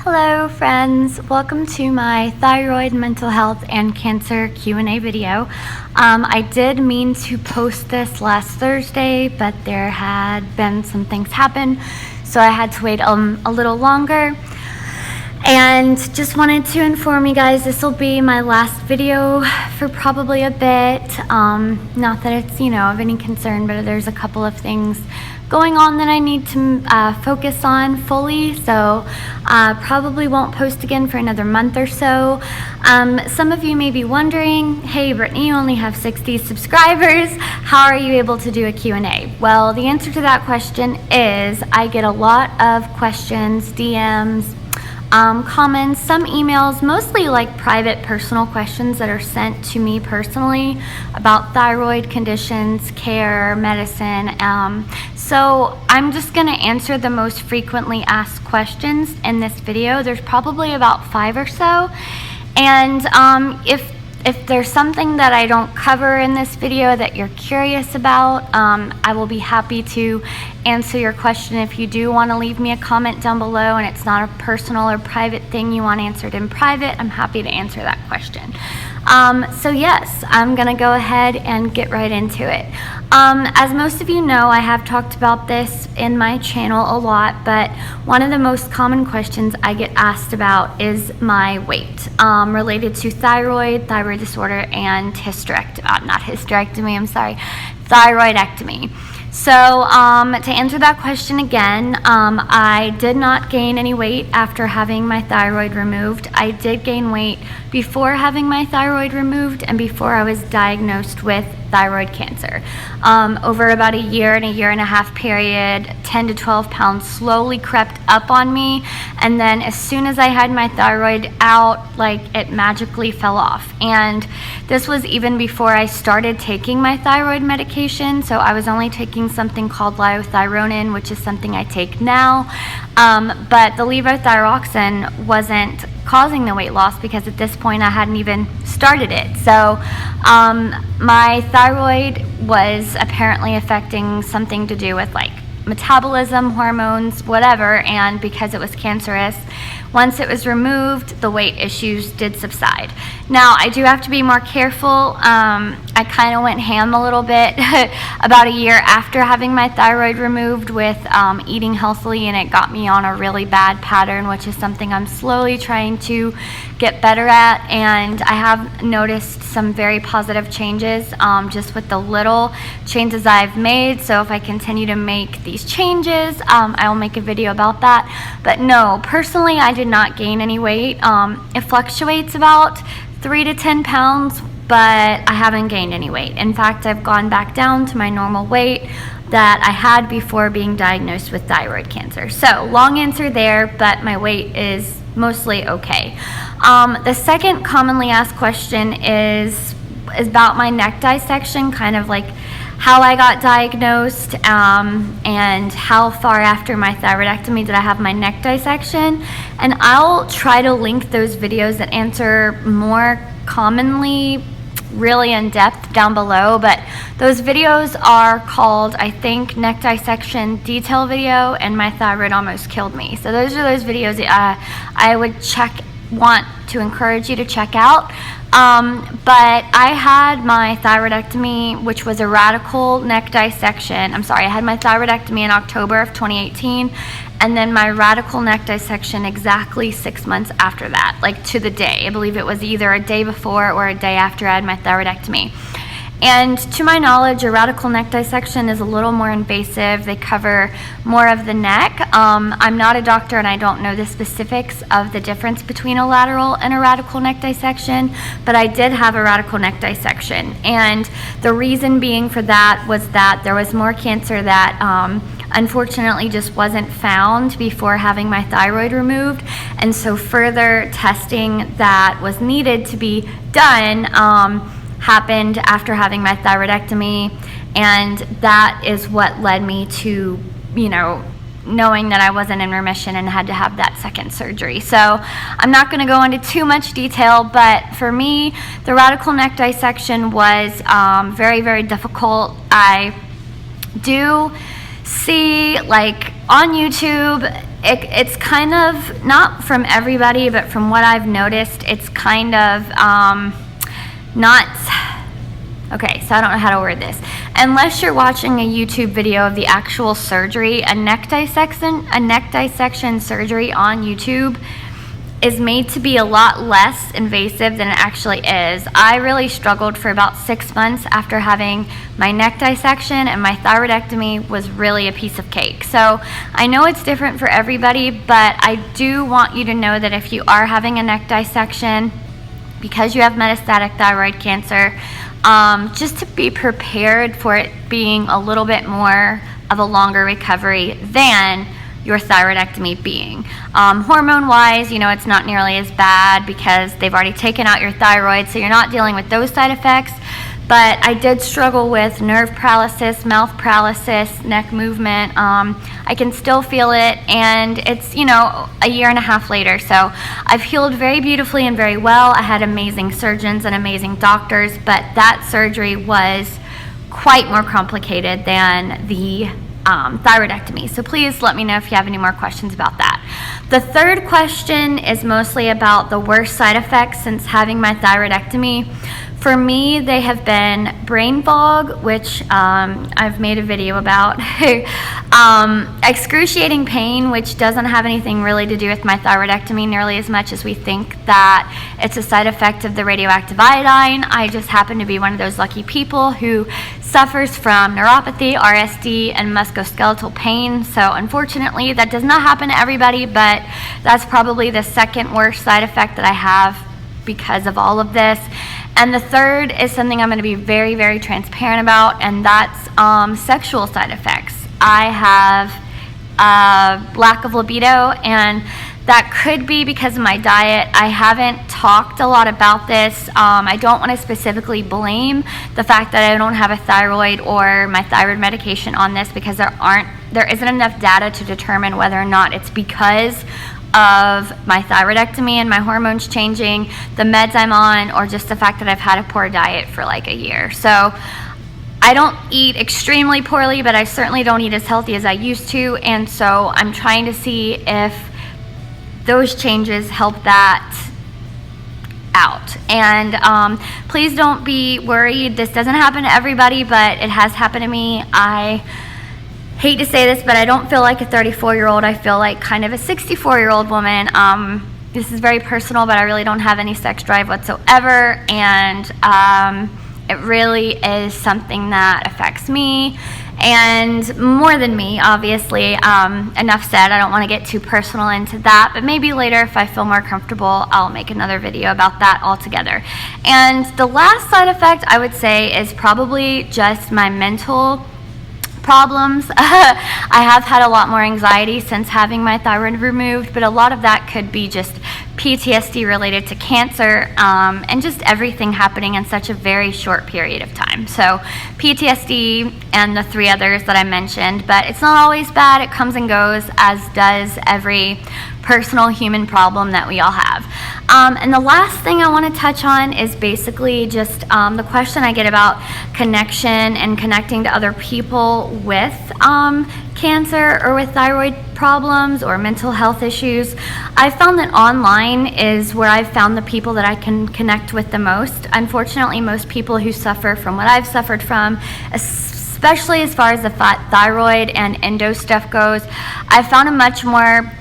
Hello friends, welcome to my thyroid, mental health, and cancer Q&A video. I did mean to post this last Thursday, but there had been some things happen, so I had to wait a little longer. And just wanted to inform you guys, this will be my last video for probably a bit. Not that it's, of any concern, but there's a couple of things going on that I need to focus on fully, so probably won't post again for another month or so. Some of you may be wondering, hey Brittany, you only have 60 subscribers, how are you able to do a Q&A? Well, the answer to that question is I get a lot of questions, DMs, comments, some emails, mostly like private personal questions that are sent to me personally about thyroid conditions, care, medicine. So I'm just going to answer the most frequently asked questions in this video. There's probably about 5 or so. And if there's something that I don't cover in this video that you're curious about, I will be happy to answer your question. If you do want to leave me a comment down below and it's not a personal or private thing you want answered in private, I'm happy to answer that question. So yes, I'm gonna go ahead and get right into it. As most of you know, I have talked about this in my channel a lot, but one of the most common questions I get asked about is my weight, related to thyroid disorder, and thyroidectomy. So to answer that question again, I did not gain any weight after having my thyroid removed. I did gain weight before having my thyroid removed and before I was diagnosed with thyroid cancer. Over about a year and a half period, 10 to 12 pounds slowly crept up on me, and then as soon as I had my thyroid out, it magically fell off. And this was even before I started taking my thyroid medication, so I was only taking something called liothyronine, which is something I take now, but the levothyroxine wasn't causing the weight loss because at this point I hadn't even started it. So my thyroid was apparently affecting something to do with metabolism, hormones, whatever, and because it was cancerous, once it was removed, the weight issues did subside. Now, I do have to be more careful. I kind of went ham a little bit about a year after having my thyroid removed with eating healthily, and it got me on a really bad pattern, which is something I'm slowly trying to get better at, and I have noticed some very positive changes just with the little changes I've made. So if I continue to make these changes, I will make a video about that. But no, personally, I did not gain any weight. It fluctuates about 3 to 10 pounds, but I haven't gained any weight. In fact, I've gone back down to my normal weight that I had before being diagnosed with thyroid cancer. So long answer there, but my weight is mostly okay. The second commonly asked question is about my neck dissection, kind of like how I got diagnosed, and how far after my thyroidectomy did I have my neck dissection. And I'll try to link those videos that answer more commonly really in depth down below, but those videos are called, I think, neck dissection detail video and my thyroid almost killed me. So those are those videos I would want to encourage you to check out. But I had my thyroidectomy, which was a radical neck dissection. I had my thyroidectomy in October of 2018, and then my radical neck dissection exactly 6 months after that, to the day. I believe it was either a day before or a day after I had my thyroidectomy. And to my knowledge, a radical neck dissection is a little more invasive. They cover more of the neck. I'm not a doctor and I don't know the specifics of the difference between a lateral and a radical neck dissection, but I did have a radical neck dissection. And the reason being for that was that there was more cancer that unfortunately just wasn't found before having my thyroid removed. And so further testing that was needed to be done happened after having my thyroidectomy, and that is what led me to, knowing that I wasn't in remission and had to have that second surgery. So I'm not going to go into too much detail, but for me, the radical neck dissection was very, very difficult. I do see, like on YouTube, it's kind of, not from everybody, but from what I've noticed, it's kind of not, okay, so I don't know how to word this. Unless you're watching a YouTube video of the actual surgery, a neck dissection surgery on YouTube is made to be a lot less invasive than it actually is. I really struggled for about 6 months after having my neck dissection, and my thyroidectomy was really a piece of cake. So I know it's different for everybody, but I do want you to know that if you are having a neck dissection because you have metastatic thyroid cancer, just to be prepared for it being a little bit more of a longer recovery than your thyroidectomy being. Hormone-wise, it's not nearly as bad because they've already taken out your thyroid, so you're not dealing with those side effects. But I did struggle with nerve paralysis, mouth paralysis, neck movement. I can still feel it, and it's, a year and a half later. So I've healed very beautifully and very well. I had amazing surgeons and amazing doctors, but that surgery was quite more complicated than the thyroidectomy. So please let me know if you have any more questions about that. The third question is mostly about the worst side effects since having my thyroidectomy. For me, they have been brain fog, which I've made a video about, excruciating pain, which doesn't have anything really to do with my thyroidectomy nearly as much as we think that it's a side effect of the radioactive iodine. I just happen to be one of those lucky people who suffers from neuropathy, RSD, and musculoskeletal pain. So unfortunately, that does not happen to everybody, but that's probably the second worst side effect that I have because of all of this. And the third is something I'm going to be very, very transparent about, and that's sexual side effects. I have lack of libido, and that could be because of my diet. I haven't talked a lot about this. I don't want to specifically blame the fact that I don't have a thyroid or my thyroid medication on this, because there isn't enough data to determine whether or not it's because of my thyroidectomy and my hormones changing, the meds I'm on, or just the fact that I've had a poor diet for like a year. So I don't eat extremely poorly, but I certainly don't eat as healthy as I used to, and so I'm trying to see if those changes help that out. And please don't be worried. This doesn't happen to everybody, but it has happened to me. I hate to say this, but I don't feel like a 34-year-old. I feel like kind of a 64-year-old woman. This is very personal, but I really don't have any sex drive whatsoever, and it really is something that affects me, and more than me, obviously. Enough said. I don't want to get too personal into that, but maybe later, if I feel more comfortable, I'll make another video about that altogether. And the last side effect, I would say, is probably just my mental problems. I have had a lot more anxiety since having my thyroid removed, but a lot of that could be just PTSD related to cancer, and just everything happening in such a very short period of time. So PTSD and the three others that I mentioned, but it's not always bad. It comes and goes, as does every personal human problem that we all have. And the last thing I want to touch on is basically just the question I get about connection and connecting to other people with cancer or with thyroid problems or mental health issues. I found that online is where I've found the people that I can connect with the most. Unfortunately, most people who suffer from what I've suffered from, especially as far as the thyroid and endo stuff goes, I've found a much more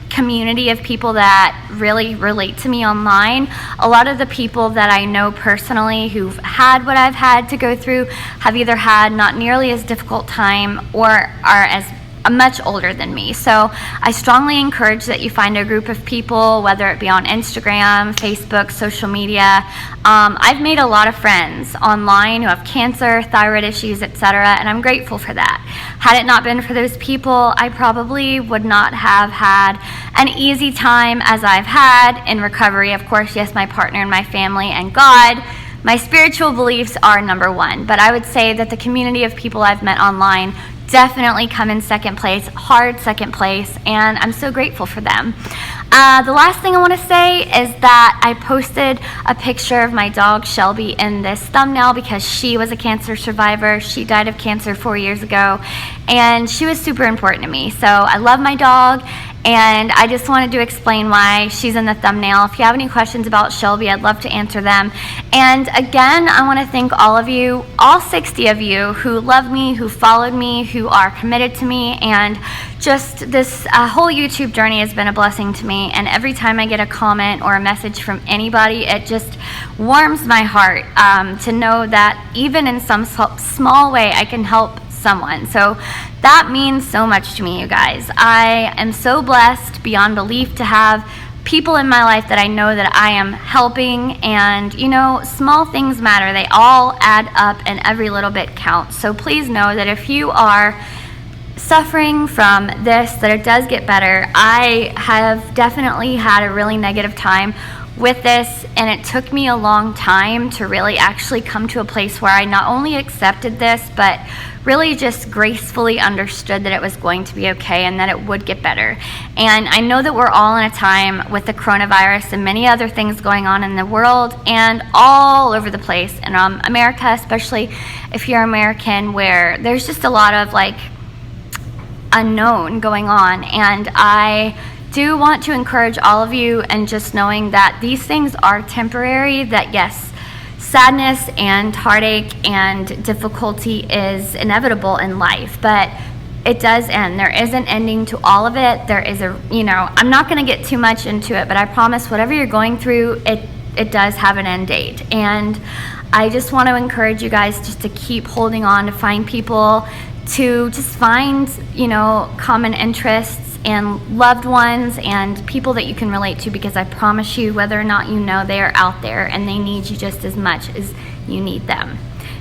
community of people that really relate to me online. A lot of the people that I know personally who've had what I've had to go through have either had not nearly as difficult time or are as much older than me. So I strongly encourage that you find a group of people, whether it be on Instagram, Facebook, social media. I've made a lot of friends online who have cancer, thyroid issues, etc., and I'm grateful for that. Had it not been for those people, I probably would not have had an easy time as I've had in recovery. Of course, yes, my partner and my family and God. My spiritual beliefs are number one, but I would say that the community of people I've met online definitely come in second place, hard second place, and I'm so grateful for them. The last thing I want to say is that I posted a picture of my dog Shelby in this thumbnail because she was a cancer survivor. She died of cancer 4 years ago, and she was super important to me. So I love my dog, and I just wanted to explain why she's in the thumbnail. If you have any questions about Shelby, I'd love to answer them. And again, I want to thank all of you, all 60 of you who love me, who followed me, who are committed to me, and just this whole YouTube journey has been a blessing to me. And every time I get a comment or a message from anybody, it just warms my heart to know that even in some small way I can help someone. So that means so much to me, you guys. I am so blessed beyond belief to have people in my life that I know that I am helping, and you know, small things matter. They all add up and every little bit counts. So please know that if you are suffering from this, that it does get better. I have definitely had a really negative time with this, and it took me a long time to really actually come to a place where I not only accepted this, but really just gracefully understood that it was going to be okay and that it would get better. And I know that we're all in a time with the coronavirus and many other things going on in the world and all over the place in America, especially if you're American, where there's just a lot of like unknown going on. And I do want to encourage all of you, and just knowing that these things are temporary, that yes, sadness and heartache and difficulty is inevitable in life, but it does end. There is an ending to all of it. There is a, you know, I'm not going to get too much into it, but I promise whatever you're going through, it does have an end date. And I just want to encourage you guys just to keep holding on, to find people, to just find, you know, common interests and loved ones and people that you can relate to, because I promise you, whether or not you know, they are out there and they need you just as much as you need them.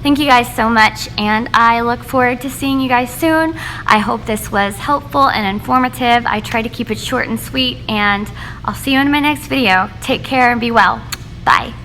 Thank you guys so much, and I look forward to seeing you guys soon. I hope this was helpful and informative. I try to keep it short and sweet, and I'll see you in my next video. Take care and be well. Bye.